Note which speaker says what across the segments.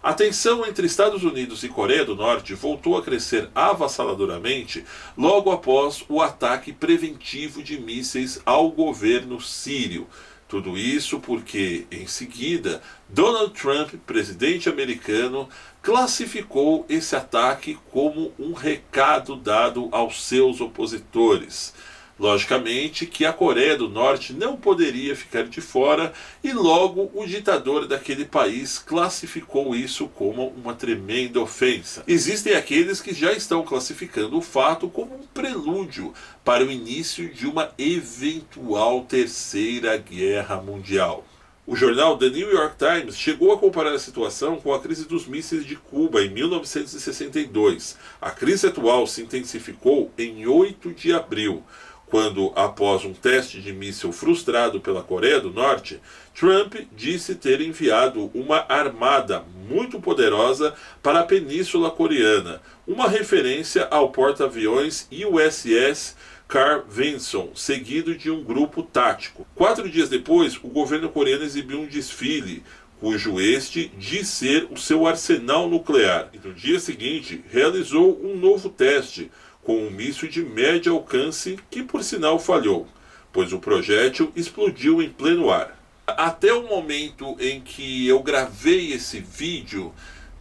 Speaker 1: A tensão entre Estados Unidos e Coreia do Norte voltou a crescer avassaladoramente logo após o ataque preventivo de mísseis ao governo sírio. Tudo isso porque, em seguida, Donald Trump, presidente americano, classificou esse ataque como um recado dado aos seus opositores. Logicamente que a Coreia do Norte não poderia ficar de fora e logo o ditador daquele país classificou isso como uma tremenda ofensa. Existem aqueles que já estão classificando o fato como um prelúdio para o início de uma eventual terceira guerra mundial. O jornal The New York Times chegou a comparar a situação com a crise dos mísseis de Cuba em 1962. A crise atual se intensificou em 8 de abril, quando, após um teste de míssil frustrado pela Coreia do Norte, Trump disse ter enviado uma armada muito poderosa para a Península Coreana, uma referência ao porta-aviões USS Carl Vinson, seguido de um grupo tático. 4 dias depois, o governo coreano exibiu um desfile, cujo este diz ser o seu arsenal nuclear. E no dia seguinte, realizou um novo teste, com um míssil de médio alcance que por sinal falhou, pois o projétil explodiu em pleno ar. Até o momento em que eu gravei esse vídeo,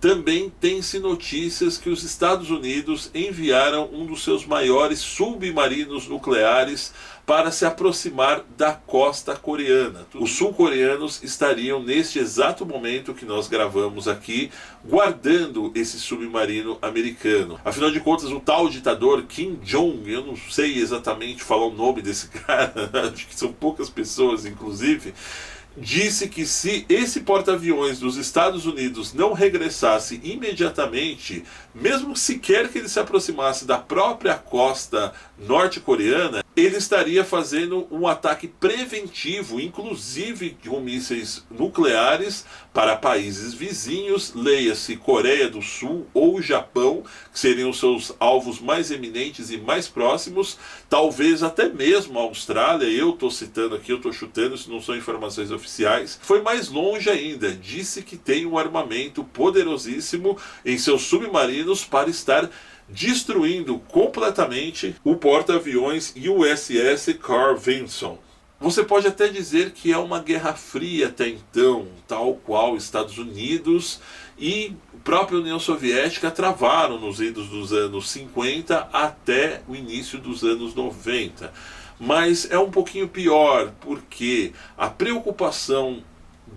Speaker 1: também tem-se notícias que os Estados Unidos enviaram um dos seus maiores submarinos nucleares para se aproximar da costa coreana. Os sul-coreanos estariam, neste exato momento que nós gravamos aqui, guardando esse submarino americano. Afinal de contas, o tal ditador Kim Jong, eu não sei exatamente falar o nome desse cara, acho que são poucas pessoas, inclusive, disse que se esse porta-aviões dos Estados Unidos não regressasse imediatamente, mesmo sequer que ele se aproximasse da própria costa norte-coreana, ele estaria fazendo um ataque preventivo, inclusive com mísseis nucleares, para países vizinhos, leia-se Coreia do Sul ou Japão, que seriam os seus alvos mais eminentes e mais próximos, talvez até mesmo a Austrália. Eu estou citando aqui, eu estou chutando, isso não são informações oficiais. Foi mais longe ainda, disse que tem um armamento poderosíssimo em seus submarinos para estar destruindo completamente o porta-aviões USS Carl Vinson. Você pode até dizer que é uma guerra fria até então, tal qual Estados Unidos e a própria União Soviética travaram nos idos dos anos 50 até o início dos anos 90. Mas é um pouquinho pior, porque a preocupação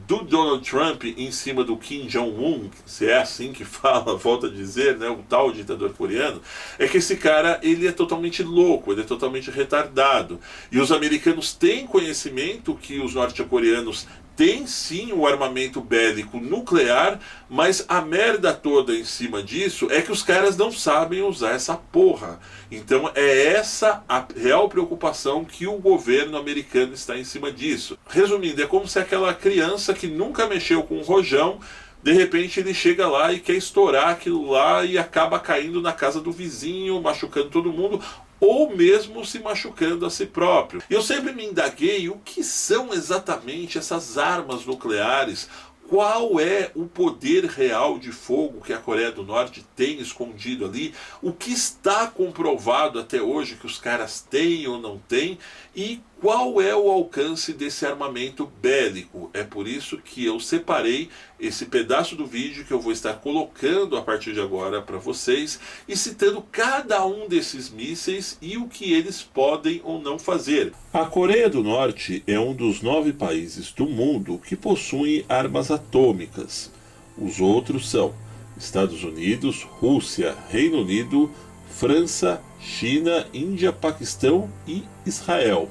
Speaker 1: do Donald Trump em cima do Kim Jong-un, se é assim que fala, volta a dizer, né, o tal ditador coreano, é que esse cara, ele é totalmente louco, ele é totalmente retardado. E os americanos têm conhecimento que os norte-coreanos têm sim um armamento bélico nuclear, mas a merda toda em cima disso é que os caras não sabem usar essa porra. Então é essa a real preocupação que o governo americano está em cima disso. Resumindo, é como se aquela criança que nunca mexeu com um rojão, de repente ele chega lá e quer estourar aquilo lá e acaba caindo na casa do vizinho, machucando todo mundo, ou mesmo se machucando a si próprio. Eu sempre me indaguei o que são exatamente essas armas nucleares, qual é o poder real de fogo que a Coreia do Norte tem escondido ali, o que está comprovado até hoje que os caras têm ou não têm, e qual é o alcance desse armamento bélico. É por isso que eu separei esse pedaço do vídeo que eu vou estar colocando a partir de agora para vocês e citando cada um desses mísseis e o que eles podem ou não fazer. A Coreia do Norte é um dos 9 países do mundo que possuem armas atômicas. Os outros são Estados Unidos, Rússia, Reino Unido, França, China, Índia, Paquistão e Israel.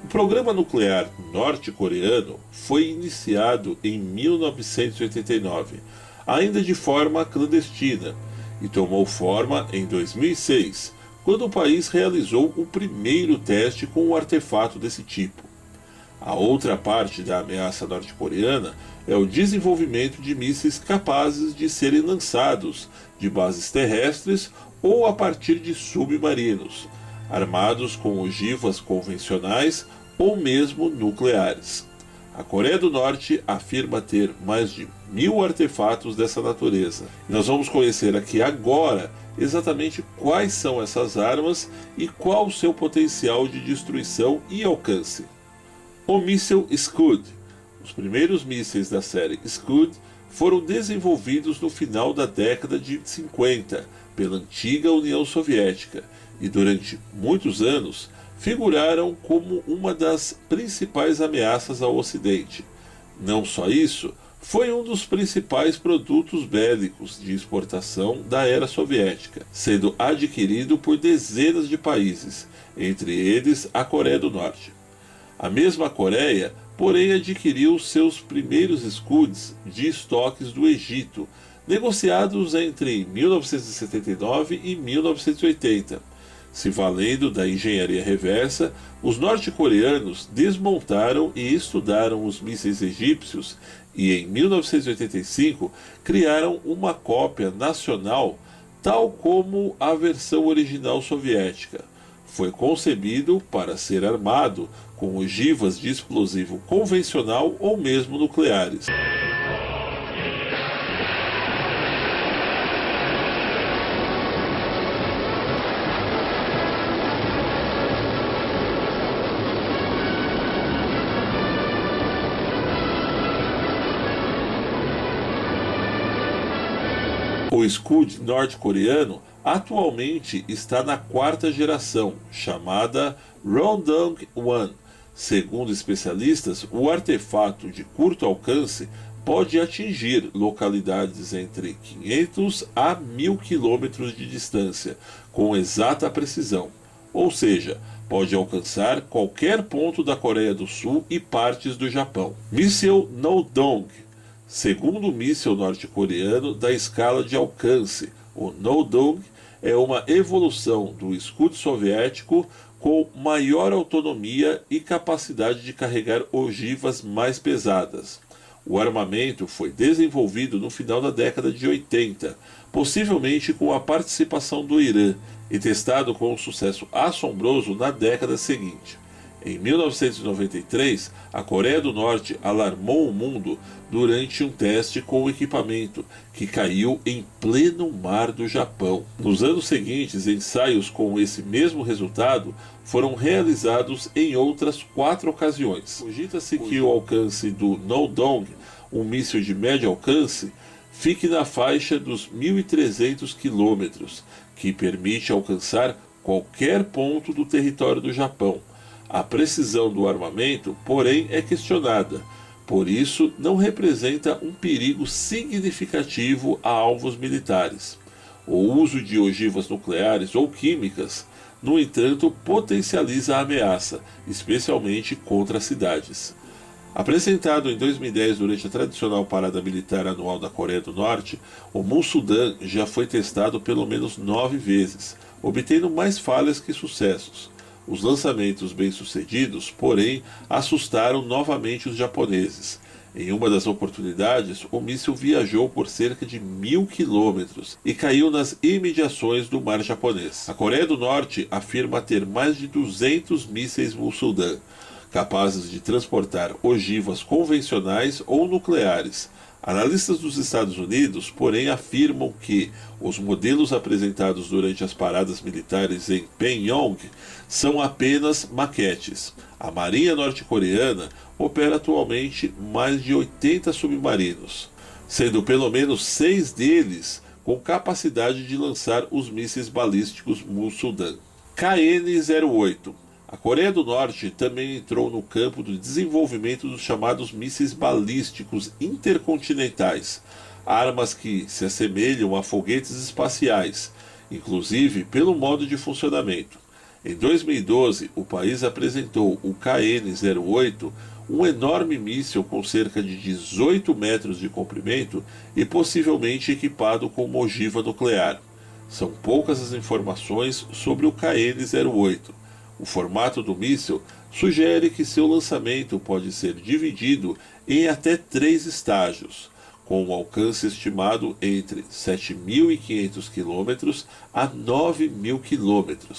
Speaker 1: O programa nuclear norte-coreano foi iniciado em 1989, ainda de forma clandestina, e tomou forma em 2006, quando o país realizou o primeiro teste com um artefato desse tipo. A outra parte da ameaça norte-coreana é o desenvolvimento de mísseis capazes de serem lançados de bases terrestres ou a partir de submarinos, armados com ogivas convencionais ou mesmo nucleares. A Coreia do Norte afirma ter mais de 1000 artefatos dessa natureza. E nós vamos conhecer aqui agora exatamente quais são essas armas e qual o seu potencial de destruição e alcance. O míssil Scud. Os primeiros mísseis da série Scud foram desenvolvidos no final da década de 50 pela antiga União Soviética e durante muitos anos figuraram como uma das principais ameaças ao Ocidente. Não só isso, foi um dos principais produtos bélicos de exportação da era soviética, sendo adquirido por dezenas de países, entre eles a Coreia do Norte. A mesma Coreia, porém, adquiriu seus primeiros Scuds de estoques do Egito, negociados entre 1979 e 1980. Se valendo da engenharia reversa, os norte-coreanos desmontaram e estudaram os mísseis egípcios e, em 1985, criaram uma cópia nacional, tal como a versão original soviética. Foi concebido para ser armado com ogivas de explosivo convencional ou mesmo nucleares. O Scud norte-coreano atualmente está na 4ª geração, chamada Rodong-1. Segundo especialistas, o artefato de curto alcance pode atingir localidades entre 500 a 1000 quilômetros de distância, com exata precisão. Ou seja, pode alcançar qualquer ponto da Coreia do Sul e partes do Japão. Míssil No-Dong. Segundo míssil norte-coreano da escala de alcance, o No-Dong é uma evolução do Scud soviético com maior autonomia e capacidade de carregar ogivas mais pesadas. O armamento foi desenvolvido no final da década de 80, possivelmente com a participação do Irã, e testado com um sucesso assombroso na década seguinte. Em 1993, a Coreia do Norte alarmou o mundo durante um teste com o equipamento, que caiu em pleno mar do Japão. Nos anos seguintes, ensaios com esse mesmo resultado foram realizados em outras 4 ocasiões. Cogita-se que o alcance do No-Dong, um míssil de médio alcance, fique na faixa dos 1.300 quilômetros, que permite alcançar qualquer ponto do território do Japão. A precisão do armamento, porém, é questionada, por isso não representa um perigo significativo a alvos militares. O uso de ogivas nucleares ou químicas, no entanto, potencializa a ameaça, especialmente contra cidades. Apresentado em 2010 durante a tradicional parada militar anual da Coreia do Norte, o Musudan já foi testado pelo menos 9 vezes, obtendo mais falhas que sucessos. Os lançamentos bem-sucedidos, porém, assustaram novamente os japoneses. Em uma das oportunidades, o míssil viajou por cerca de 1000 quilômetros e caiu nas imediações do mar japonês. A Coreia do Norte afirma ter mais de 200 mísseis Musudan, capazes de transportar ogivas convencionais ou nucleares. Analistas dos Estados Unidos, porém, afirmam que os modelos apresentados durante as paradas militares em Pyongyang são apenas maquetes. A Marinha norte-coreana opera atualmente mais de 80 submarinos, sendo pelo menos 6 deles com capacidade de lançar os mísseis balísticos Musudan. KN-08. A Coreia do Norte também entrou no campo do desenvolvimento dos chamados mísseis balísticos intercontinentais, armas que se assemelham a foguetes espaciais, inclusive pelo modo de funcionamento. Em 2012, o país apresentou o KN-08, um enorme míssil com cerca de 18 metros de comprimento e possivelmente equipado com uma ogiva nuclear. São poucas as informações sobre o KN-08. O formato do míssil sugere que seu lançamento pode ser dividido em até 3 estágios, com um alcance estimado entre 7.500 km a 9.000 km.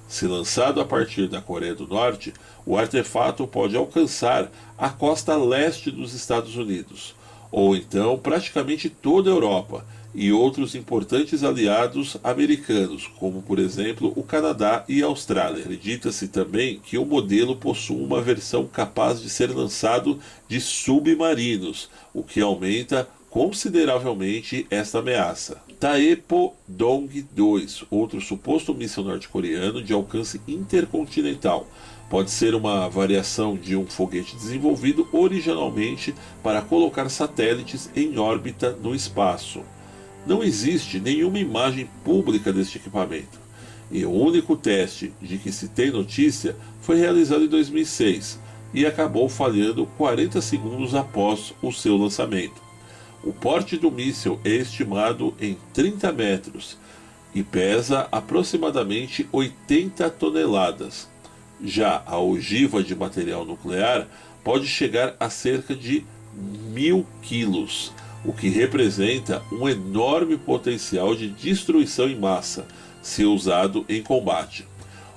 Speaker 1: Se lançado a partir da Coreia do Norte, o artefato pode alcançar a costa leste dos Estados Unidos, ou então praticamente toda a Europa e outros importantes aliados americanos, como por exemplo o Canadá e a Austrália. Acredita-se também que o modelo possui uma versão capaz de ser lançado de submarinos, o que aumenta consideravelmente esta ameaça. Taepodong-2, outro suposto míssil norte-coreano de alcance intercontinental, pode ser uma variação de um foguete desenvolvido originalmente para colocar satélites em órbita no espaço. Não existe nenhuma imagem pública deste equipamento, e o único teste de que se tem notícia foi realizado em 2006 e acabou falhando 40 segundos após o seu lançamento. O porte do míssil é estimado em 30 metros e pesa aproximadamente 80 toneladas. Já a ogiva de material nuclear pode chegar a cerca de 1.000 quilos, o que representa um enorme potencial de destruição em massa, se usado em combate.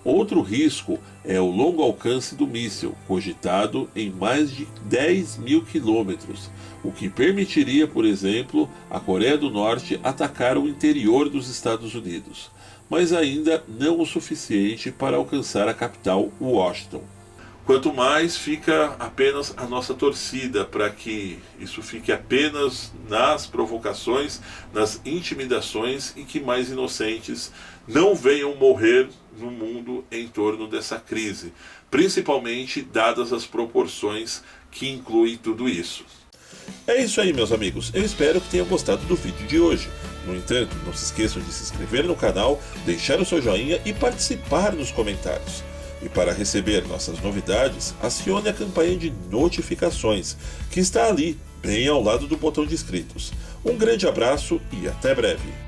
Speaker 1: Outro risco é o longo alcance do míssil, cogitado em mais de 10.000 quilômetros, o que permitiria, por exemplo, a Coreia do Norte atacar o interior dos Estados Unidos, mas ainda não o suficiente para alcançar a capital, Washington. Quanto mais, fica apenas a nossa torcida para que isso fique apenas nas provocações, nas intimidações e que mais inocentes não venham morrer no mundo em torno dessa crise, principalmente dadas as proporções que incluem tudo isso. É isso aí, meus amigos. Eu espero que tenham gostado do vídeo de hoje. No entanto, não se esqueçam de se inscrever no canal, deixar o seu joinha e participar nos comentários. E para receber nossas novidades, acione a campanha de notificações, que está ali, bem ao lado do botão de inscritos. Um grande abraço e até breve!